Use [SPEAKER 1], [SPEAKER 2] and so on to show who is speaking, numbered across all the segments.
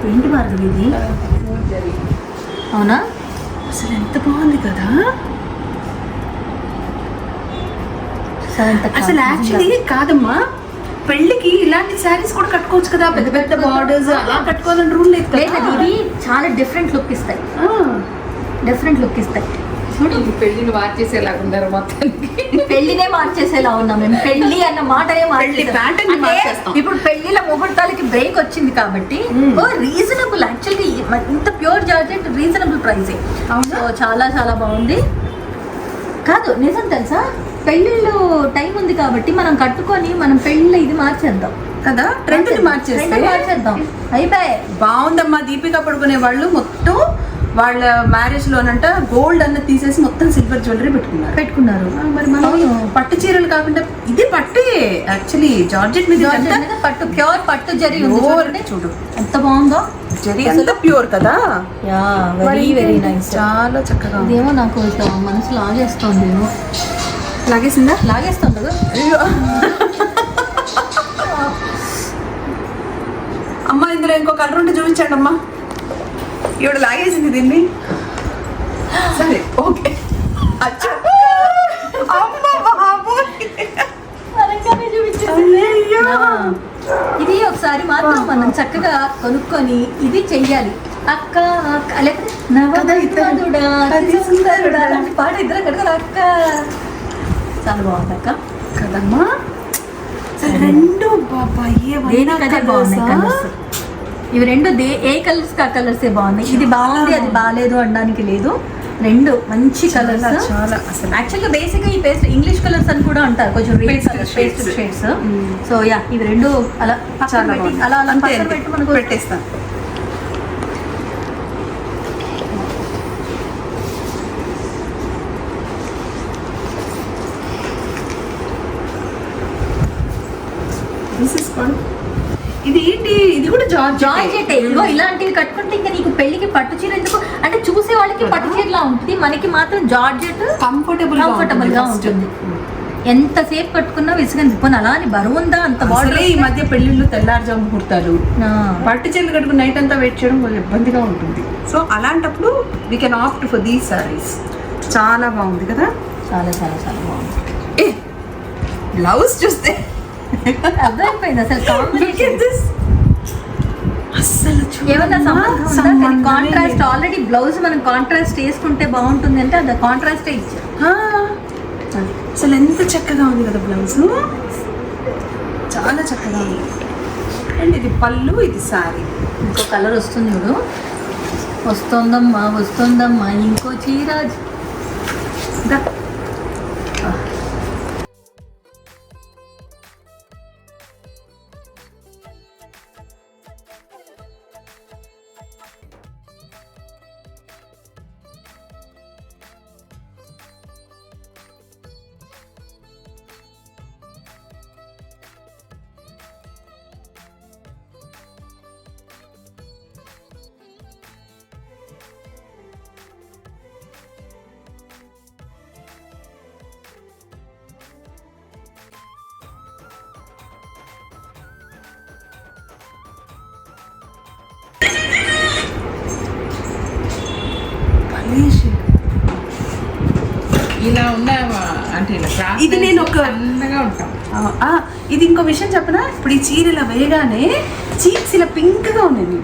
[SPEAKER 1] ఏంటి భార్గవి ఇది? అవునా? అసలు ఎంత బాగుంది కదా. అసలు యాక్చువల్లీ కాదమ్మా, పెళ్ళికి ఇలాంటి శారీస్ కూడా కట్టుకోవచ్చు కదా, పెద్ద పెద్ద బార్డర్స్ అలా కట్టుకోవాలని రూల్ లేదు కదా.
[SPEAKER 2] ఇవి చాలా డిఫరెంట్ లుక్ ఇస్తాయి, డిఫరెంట్ లుక్ ఇస్తాయి.
[SPEAKER 3] పెళ్లిని మార్చేసేలా ఉన్నారు, మొత్తానికి
[SPEAKER 2] పెళ్లినే మార్చేసేలా ఉన్నాం మేము. పెళ్లి అన్న మాటనే
[SPEAKER 1] మార్చేస్తాం.
[SPEAKER 2] ఇప్పుడు పెళ్లిల ముహూర్తాలకి బ్రేక్ వచ్చింది కాబట్టి రీజనబుల్, యాక్చువల్గా ఇంత pure georgette reasonable price. So చాలా చాలా బాగుంది. కాదు నిజం తెలుసా, పెళ్ళిళ్ళు టైం ఉంది కాబట్టి మనం కట్టుకొని మనం పెళ్ళిళ్ళు ఇది మార్చేద్దాం
[SPEAKER 1] కదా, ట్రెండ్ మార్చేద్దాం.
[SPEAKER 2] అయిపోయి
[SPEAKER 1] బాగుందమ్మా. దీపిక పడుకునే వాళ్ళు మొత్తం వాళ్ళ మ్యారేజ్ లోనంట గోల్డ్ అన్న తీసేసి మొత్తం సిల్వర్ జ్యువెలరీ పెట్టుకున్నారు. మరి మనం పట్టు చీరలు కాకుండా ఇది పట్టు, యాక్చువల్లీ జార్జెట్ మీద
[SPEAKER 2] పట్టు, ప్యూర్ పట్టు జరీ
[SPEAKER 1] చూడు
[SPEAKER 2] ఎంత బాగుందో.
[SPEAKER 1] జరీ అంత ప్యూర్ కదా.
[SPEAKER 2] వెరీ వెరీ నైస్,
[SPEAKER 1] చాలా చక్కగా.
[SPEAKER 2] ఇదేమో నాకు మనసు లాగేస్తుంది.
[SPEAKER 1] లాగేసిందా?
[SPEAKER 2] లాగేస్తుంది కదా.
[SPEAKER 1] అమ్మా ఇందులో ఇంకో కలర్ ఉంటే చూపించండి అమ్మా. ఇవిడ లాగేసింది దీన్ని. సరే ఓకే.
[SPEAKER 2] ఇది ఒకసారి మాత్రం మనం చక్కగా కొనుక్కొని ఇది చెయ్యాలి. అక్క లేకపోతే అలాంటి పాట ఇద్దరు కట్టుకోవాలి. అక్క చాలా బాగుంది అక్క
[SPEAKER 1] కదమ్మా. రెండు
[SPEAKER 2] బాగున్నాయి కలర్స్. ఇవి రెండు ఏ కలర్స్ ఆ కలర్సే బాగున్నాయి. ఇది బాగుంది అది బాగాలేదు అనడానికి లేదు, రెండు మంచి కలర్స్.
[SPEAKER 1] చాలా అసలు
[SPEAKER 2] యాక్చువల్గా బేసిక్గా ఈ పేస్ట్ ఇంగ్లీష్ కలర్స్ అని కూడా అంటారు, కొంచెం పేస్ట్ షేడ్స్. సో యా ఇవి రెండు అలా
[SPEAKER 1] చాలా
[SPEAKER 2] అలా అలా పక్కన పెట్టి మనకు
[SPEAKER 1] పెట్టేస్తాను. ఇది ఏంటి? ఇది కూడా
[SPEAKER 2] జార్జెట్. ఇదిగో ఇలాంటివి కట్టుకుంటే ఇంకా నీకు పెళ్లికి పట్టు చీర ఎందుకు అంటే, చూసే వాళ్ళకి పట్టు చీరలా ఉంటుంది, మనకి మాత్రం జార్జెట్
[SPEAKER 1] కంఫర్టబుల్
[SPEAKER 2] గా ఉంటుంది. ఎంతసేపు కట్టుకున్నా విసుగంది. పోనీ అలా అని బరువు ఉందా అంత బాడీ.
[SPEAKER 1] ఈ మధ్య పెళ్లిళ్ళు తెల్లారుజాము ముహూర్తాలు, పట్టు చీరలు కట్టుకుని నైట్ అంతా వెయిట్ చేయడం కొంచెం ఇబ్బందిగా ఉంటుంది. సో అలాంటప్పుడు we can opt for these saris. చాలా బాగుంది కదా,
[SPEAKER 2] చాలా చాలా చాలా బాగుంది.
[SPEAKER 1] బ్లౌజ్ చూస్తే
[SPEAKER 2] అర్థమైపోయింది అసలు కాంబినేషన్.
[SPEAKER 1] అసలు
[SPEAKER 2] ఏమన్నా సంబంధం కాంట్రాస్ట్ ఆల్రెడీ బ్లౌజ్ మనం కాంట్రాస్ట్ వేసుకుంటే బాగుంటుంది అంటే అది కాంట్రాస్టే ఇచ్చారు.
[SPEAKER 1] అసలు ఎంత చక్కగా ఉంది కదా బ్లౌజ్, చాలా చక్కగా ఉంది. అండ్ ఇది పళ్ళు, ఇది సారీ.
[SPEAKER 2] ఇంకో కలర్ వస్తుంది ఇప్పుడు. వస్తుందమ్మా వస్తుందమ్మా ఇంకో చీర.
[SPEAKER 3] ఇలా ఉన్నా అంటే
[SPEAKER 1] ఇది నేను ఒక
[SPEAKER 3] అందంగా ఉంటాం.
[SPEAKER 1] ఇది ఇంకో విషయం చెప్పనా, ఇప్పుడు ఈ చీర ఇలా వేయగానే చీక్స్ ఇలా పింక్ గా ఉన్నాయి.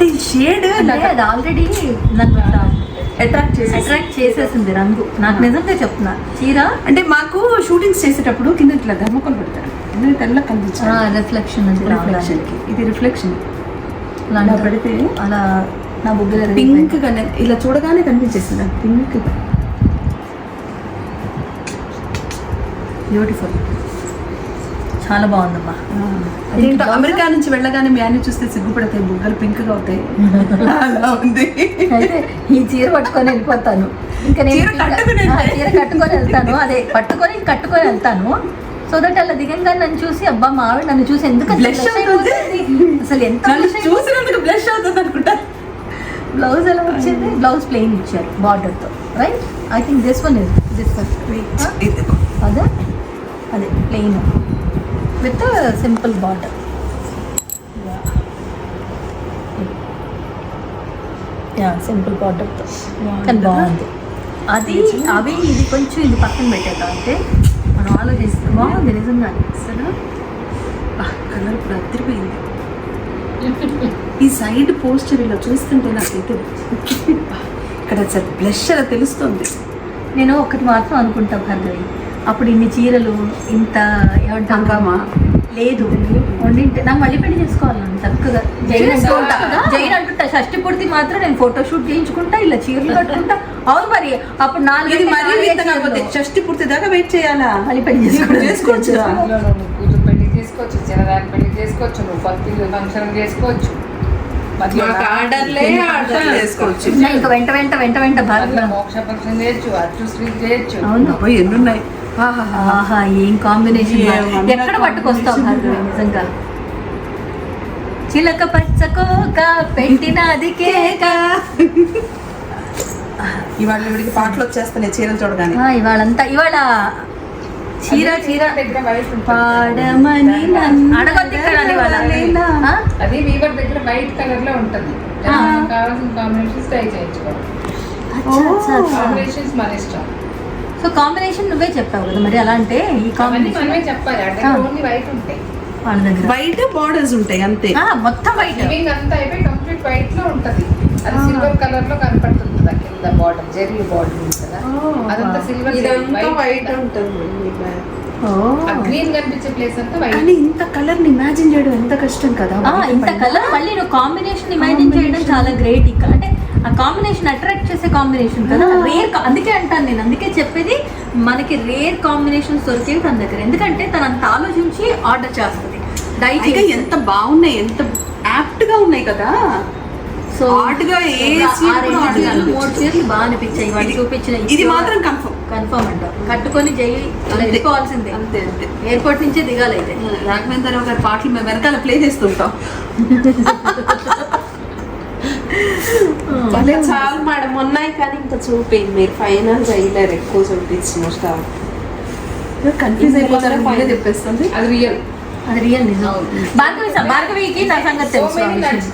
[SPEAKER 1] ఇది షేడ్
[SPEAKER 2] అది ఆల్రెడీ నన్ను అట్రాక్ట్ చేసేసింది రంగు. నాకు నిజంగా చెప్తున్నా, చీర
[SPEAKER 1] అంటే మాకు షూటింగ్స్ చేసేటప్పుడు కింద ఇట్లా ధర్మకోల్ పెడతారు, తెల్ల కనిపించారు
[SPEAKER 2] రిఫ్లెక్షన్
[SPEAKER 1] రిఫ్లెక్షన్కి. ఇది రిఫ్లెక్షన్
[SPEAKER 2] అలా
[SPEAKER 1] పెడితే
[SPEAKER 2] అలా నా బుగ్గ
[SPEAKER 1] పింక్ గా ఇలా చూడగానే కనిపించేస్తుంది పింక్.
[SPEAKER 2] బ్యూటిఫుల్, చాలా బాగుందమ్మా.
[SPEAKER 1] అదేంటో అమెరికా నుంచి వెళ్ళగానే మీ అన్ని చూస్తే సిగ్గుపడతాయి, బుగ్గలు పింక్ గా అవుతాయి. అలా ఉంది.
[SPEAKER 2] అయితే ఈ చీర పట్టుకొని వెళ్ళిపోతాను. ఇంకా నేను చీర కట్టుకొని వెళ్తాను, అదే కట్టుకొని వెళ్తాను. సో దట్ అలా దిగంగా నన్ను చూసి అబ్బా మా ఆవిడ నన్ను చూసి ఎందుకు అసలు ఎంత
[SPEAKER 1] చూసినందుకు బ్లష్ అవుతుంది అనుకుంటా.
[SPEAKER 2] బ్లౌజ్ ఎలా వచ్చింది? బ్లౌజ్ ప్లెయిన్ ఇచ్చారు బార్డర్తో, right? I think this one అదే plain with simple border. Simple బార్డర్తో కానీ బాగుంది. అది అవి ఇది కొంచెం ఇది పక్కన పెట్టేట అంటే మనం ఆలోచిస్తే బాగుంది నిజంగా.
[SPEAKER 1] అసలు కలర్ ఇప్పుడు అద్దరిపోయింది. ఈ సైడ్ పోస్టర్ ఇలా చూస్తుంటే నాకైతే ఇక్కడ అసలు బ్లష్ అలా తెలుస్తుంది.
[SPEAKER 2] నేను ఒకటి మాత్రం అనుకుంటా భార్గవి, అప్పుడు ఇన్ని చీరలు ఇంత
[SPEAKER 1] హంగామా
[SPEAKER 2] లేదు వండింటే నాకు మళ్ళీ పెళ్లి చేసుకోవాలి నన్ను చక్కగా జైన్ అంటుంటా, జైన్ అంటుంటా. షష్టి పూర్తి మాత్రం నేను ఫోటోషూట్ చేయించుకుంటా, ఇలా చీరలు కట్టుకుంటా. అవును మరి అప్పుడు
[SPEAKER 1] షష్టి పూర్తి దాకా వెయిట్ చేయాలా?
[SPEAKER 2] మళ్ళీ పెళ్లి
[SPEAKER 1] చేసుకోవచ్చు.
[SPEAKER 3] కూతురు పెళ్లి చేసుకోవచ్చు, చిన్నదాని పెళ్లి చేసుకోవచ్చు, నువ్వు పత్తి ఫంక్షన్ చేసుకోవచ్చు,
[SPEAKER 2] ఇంకా వెంట వెంట వెంట వెంట భార్గవి
[SPEAKER 3] మోక్ష ఫంక్షన్ చేయొచ్చు, అచ్చు శ్రీ చేయొచ్చు.
[SPEAKER 2] అవును
[SPEAKER 1] ఎన్నున్నాయి.
[SPEAKER 2] ఆహా ఏం కాంబినేషన్. ఎక్కడ పట్టుకొస్తావు భార్గవి నిజంగా. చిలక పచ్చకోక పెట్టినది కేక.
[SPEAKER 1] ఇవాళ వీడికి పాటలు వచ్చేస్తున్నాయి చీరలు చూడగానే.
[SPEAKER 2] ఇవాళ చీర చీర
[SPEAKER 3] దగ్గర వైట్
[SPEAKER 2] పాడమని అడగొద్దు ఇక్కడ అని వాళ్ళ.
[SPEAKER 3] అది వీవర్ దగ్గర వైట్ కలర్ లో ఉంటుంది, కావాల్సిన కాంబినేషన్స్ ట్రై చేయించుకోవాలి. కాంబినేషన్స్ మన ఇష్టం.
[SPEAKER 2] సో కాంబినేషన్ నువ్వే చెప్పావు కదా మరి. అలా అంటే ఈ కాంబినేషన్
[SPEAKER 3] మనమే చెప్పాలి అంటే ఓన్లీ వైట్ ఉంటాయి,
[SPEAKER 2] వాళ్ళ దగ్గర
[SPEAKER 1] వైట్ బార్డర్స్ ఉంటాయి అంతే.
[SPEAKER 2] మొత్తం వైట్
[SPEAKER 3] లివింగ్ అంతా అయిపోయి కంప్లీట్ వైట్ లో ఉంటది. అది సిల్వర్ కలర్ లో కనపడుతుంది కింద బార్డర్, జెరీ బార్డర్ ఉంటుందా అదంతా సిల్వర్
[SPEAKER 1] వైట్ ఉంటుంది.
[SPEAKER 3] గ్రీన్ కనిపించే ప్లేస్ అంతా వైట్.
[SPEAKER 1] కానీ ఇంత కలర్ ని ఇమాజిన్ చేయడం ఎంత కష్టం కదా.
[SPEAKER 2] ఇంత కలర్ మళ్ళీ నువ్వు కాంబినేషన్ ఇమాజిన్ చేయడం చాలా గ్రేట్. అంటే ఆ కాంబినేషన్ అట్రాక్ట్ చేసే కాంబినేషన్ కదా, రేర్. అందుకే అంటాను నేను, అందుకే చెప్పేది మనకి రేర్ కాంబినేషన్స్ దొరికేవి తన దగ్గర. ఎందుకంటే తను అంత ఆలోచించి ఆర్డర్ చేస్తుంది.
[SPEAKER 1] దయచేసి ఎంత బాగున్నాయి, ఎంత యాప్ట్ గా ఉన్నాయి కదా.
[SPEAKER 2] సో
[SPEAKER 1] ఆర్ట్గా ఏ
[SPEAKER 2] మూడు చీరలు బాగా అనిపించాయి వాళ్ళు చూపించిన.
[SPEAKER 1] ఇది మాత్రం
[SPEAKER 2] కన్ఫర్మ్ అంట. కట్టుకొని వెళ్ళిపోవాల్సిందే
[SPEAKER 1] అంతే అంతే.
[SPEAKER 2] ఎయిర్పోర్ట్ నుంచే దిగాలి. అయితే
[SPEAKER 1] రాఘవేంద్ర రావు గారి పాటలు మేము వెనకాల ప్లే చేస్తుంటాం.
[SPEAKER 4] చాలు మేడం ఉన్నాయి కానీ ఇంకా చూపింది మీరు ఫైనల్ చేయలేరు, ఎక్కువ చూపించిన స్టార్
[SPEAKER 1] కన్ఫ్యూజ్ అయిపోతారు. మీరే చెప్పేస్తుంది
[SPEAKER 3] అది రియల్,
[SPEAKER 2] అది రియల్ నిజం. భార్గవికి నా సంగతి తెలుసు.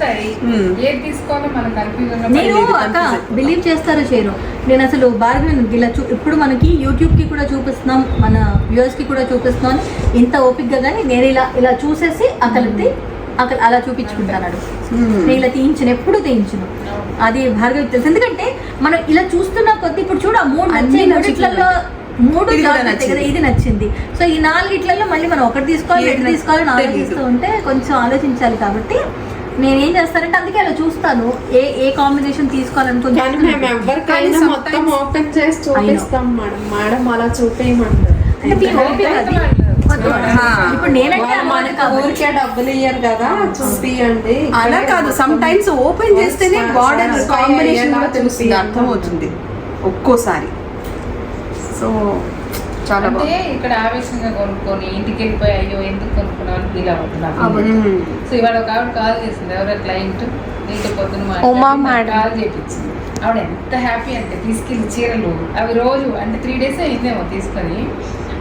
[SPEAKER 3] ఏది తీసుకోవాలో మనం కన్ఫ్యూజన్.
[SPEAKER 2] నేను అక్క బిలీవ్ చేస్తారో చేయరు, నేను అసలు భార్గవి ఇలా ఇప్పుడు మనకి యూట్యూబ్ కి కూడా చూపిస్తున్నాం, మన వ్యూవర్స్ కి కూడా చూపిస్తున్నాం. ఇంత ఓపిక్గా కానీ నేను ఇలా చూసేసి అక్కడికి అలా చూపించుకుంటాను. నేను ఇలా ఎప్పుడు తీయించను. అది భార్గవి తెలుసు. ఎందుకంటే మనం ఇలా చూస్తున్న కొద్ది ఇప్పుడు చూడ మూడు నచ్చేట్లలో మూడు ఇది నచ్చింది. సో ఈ నాలుగిట్లలో మళ్ళీ మనం ఒకటి తీసుకోవాలి, రెండు తీసుకోవాలని ఆలోచిస్తూ ఉంటే కొంచెం ఆలోచించాలి. కాబట్టి నేనేం చేస్తానంటే అందుకే అలా చూస్తాను ఏ కాంబినేషన్ తీసుకోవాలనుకుంటున్నాను.
[SPEAKER 4] మేము ఎవరికైనా మొత్తం ఓపెన్ చేసి చూపిస్తాం మేడం. మేడం అలా చూపేయమంటారు.
[SPEAKER 2] ఇప్పుడు నేనంటే
[SPEAKER 4] ఊరికే డబ్బులు ఇయ్యారు కదా చూపియండి.
[SPEAKER 1] అలా కాదు, సమ్ టైమ్స్ ఓపెన్ చేస్తేనే బార్డర్ కాంబినేషన్ కూడా తెలుస్తుంది, అర్థం అవుతుంది ఒక్కోసారి. సో చాలా
[SPEAKER 3] అంటే ఇక్కడ ఆవేశంగా కొనుక్కొని ఇంటికి వెళ్ళిపోయి అయ్యో ఎందుకు కొనుక్కున్నాను ఫీల్ అవుతున్నాను. సో ఇవాళ ఒక ఆవిడ కాల్ చేసింది, ఎవరో క్లయింట్ నీతో పొద్దున కాల్ చేయించింది. ఆవిడ ఎంత హ్యాపీ అంటే తీసుకెళ్ళి చీరలు అవి రోజు అంటే 3 days అయిందేమో తీసుకొని,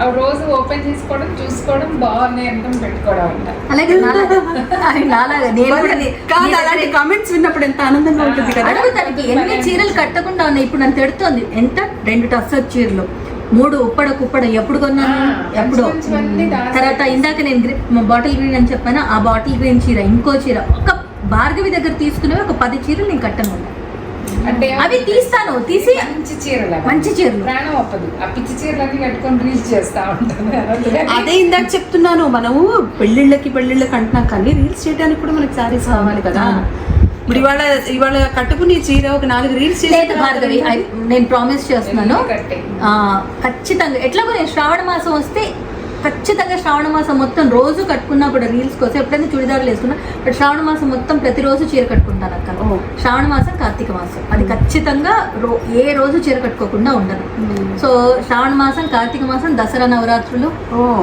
[SPEAKER 3] అవి రోజు ఓపెన్ చేసుకోవడం చూసుకోవడం బాగున్నాయి అనుకుని పెట్టుకోవడం అంట.
[SPEAKER 2] అలాగే
[SPEAKER 1] అలాంటి కామెంట్స్ విన్నప్పుడు ఎంత ఆనందంగా ఉంటుంది కదా.
[SPEAKER 2] తనకి ఎన్ని చీరలు కట్టకుండా ఉన్నాయి. ఇప్పుడు నన్ను తిడుతోంది, ఎంత 2 టస్సర్ చీరలు, 3 ఉప్పడ ఎప్పుడు కొన్నాను ఎప్పుడో. తర్వాత ఇందాక నేను బాటిల్ గ్రీన్ అని చెప్పాను, ఆ బాటిల్ గ్రీన్ చీర, ఇంకో చీర, ఒక భార్గవి దగ్గర తీసుకునేవి ఒక 10 చీరలు నేను కట్టను.
[SPEAKER 3] అంటే
[SPEAKER 2] అవి తీస్తాను, తీసి మంచి చీరలు
[SPEAKER 3] ప్రాణం అప్పదు. ఆ పిచ్చి చీరలన్నీ కట్టుకొని రీల్స్ చేస్తా ఉంటాను.
[SPEAKER 1] అదే ఇందాక చెప్తున్నాను, మనము పెళ్ళిళ్ళకి అంటున్నాం కానీ రీల్స్ చేయడానికి కూడా మనకి సారీస్ కావాలి కదా. ఇప్పుడు ఇవాళ కట్టుకుని చీర ఒక 4 రీల్స్
[SPEAKER 2] లేదు భార్గవి, నేను ప్రామిస్ చేస్తున్నాను ఖచ్చితంగా. ఎట్లాగో నేను శ్రావణ మాసం వస్తే ఖచ్చితంగా శ్రావణ మాసం మొత్తం రోజు కట్టుకున్నా కూడా రీల్స్ కోసం, ఎప్పుడైనా చుడిదారులు వేసుకున్నా, బట్ శ్రావణ మాసం మొత్తం ప్రతిరోజు చీర కట్టుకుంటాను అక్క. శ్రావణ మాసం, కార్తీక మాసం అది ఖచ్చితంగా ఏ రోజు చీర కట్టుకోకుండా ఉండను. సో శ్రావణ మాసం, కార్తీక మాసం, దసరా, నవరాత్రులు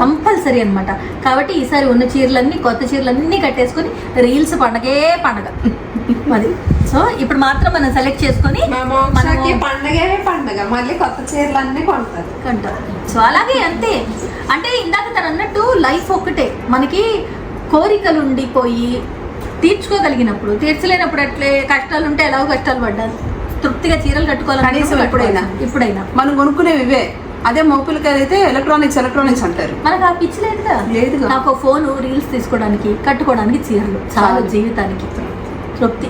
[SPEAKER 2] కంపల్సరీ అనమాట. కాబట్టి ఈసారి ఉన్న చీరలన్నీ, కొత్త చీరలన్నీ కట్టేసుకొని రీల్స్ పండగే పండగ అది. సో ఇప్పుడు మాత్రం మనం సెలెక్ట్ చేసుకొని
[SPEAKER 4] పండగ మళ్ళీ కొత్త చీరలు అన్నీ కొంటారు.
[SPEAKER 2] సో అలాగే అంతే. అంటే ఇందాక తను అన్నట్టు లైఫ్ ఒక్కటే, మనకి కోరికలు ఉండిపోయి తీర్చుకోగలిగినప్పుడు, తీర్చలేనప్పుడు అట్లే కష్టాలు ఉంటే ఎలాగో కష్టాలు పడ్డాను, తృప్తిగా చీరలు కట్టుకోవాలి
[SPEAKER 1] కనీసం ఎప్పుడైనా మనం కొనుక్కునేవి ఇవే. అదే మోపిల్కి అయితే ఎలక్ట్రానిక్స్ అంటారు.
[SPEAKER 2] మనకు ఆ పిచ్చి లేదుగా. నాకు ఫోన్ రీల్స్ తీసుకోవడానికి, కట్టుకోవడానికి చీరలు చాలా జీవితానికి తృప్తి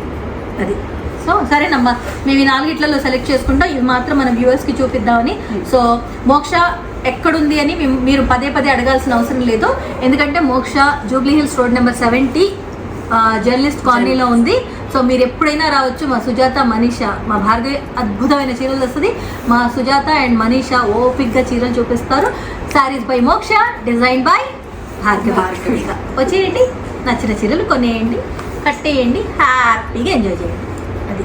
[SPEAKER 2] అది. సో సరేనమ్మా, మేము ఈ 4 సెలెక్ట్ చేసుకుంటాం. ఇవి మాత్రం మన వ్యూవర్స్కి చూపిద్దామని. సో మోక్ష ఎక్కడుంది అని మీరు పదే అడగాల్సిన అవసరం లేదు, ఎందుకంటే మోక్ష Jubilee hills road number 70 journalist కాలనీలో ఉంది. సో మీరు ఎప్పుడైనా రావచ్చు. మా సుజాత, మనీషా, మా భార్గవి అద్భుతమైన చీరలు వస్తుంది. మా సుజాత అండ్ మనీషా ఓపిక్గా చీరలు చూపిస్తారు. సారీస్ బై మోక్ష, డిజైన్ బై భార్గవిగా. వచ్చేయండి, నచ్చిన చీరలు కొనేయండి, కట్టేయండి, హ్యాపీగా ఎంజాయ్ చేయండి. అది